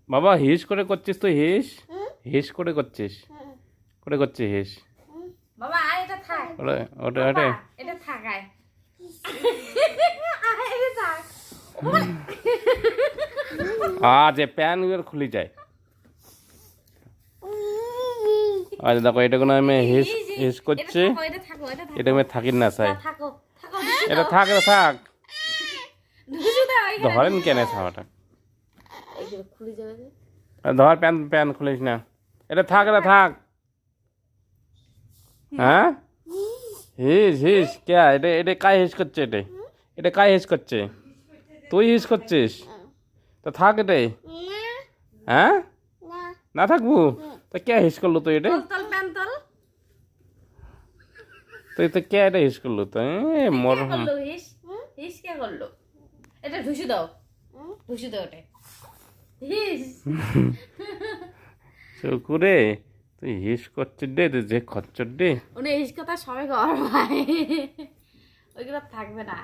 বাবা হিস করে করছিস তুই হিস হিস করে করছিস করে করছিস হিস বাবা আয় এটা থাক ওটা ওটা ওটা এটা থাক আয় আয় এটা থাক আজ প্যান গুলো খুলে যায় আজ দেখো এটা কোনো আমি হিস হিস করছি এটা থাকো এটা আমি থাকি না চাই থাকো থাকো এটা থাক এটা থাক ঢুসু দাও এখানে ধরেন কেন ছাওয়াটা এইগুলো খুলে যাবে যে ধর প্যান প্যান খুলিস না এটা থাক এটা থাক হ্যাঁ হিস হিস কে এটা এটা কাই হিস করছে এটা এটা কাই হিস করছে তুই হিস করছিস তো থাক এটাই হ্যাঁ না থাকবো তো কে হিস করলো তুই এটা তল প্যান তল তুই তো কে এটা হিস করলো তো মর কে করলো হিস হিস কে করলো এটা ঢুসু দাও এটা হিস চকুরে তুই হিস করছিস রে তুই যে খচ্চর রে উনি হিস কথা সবাই গড় ভাই ওইগুলো থাকবে না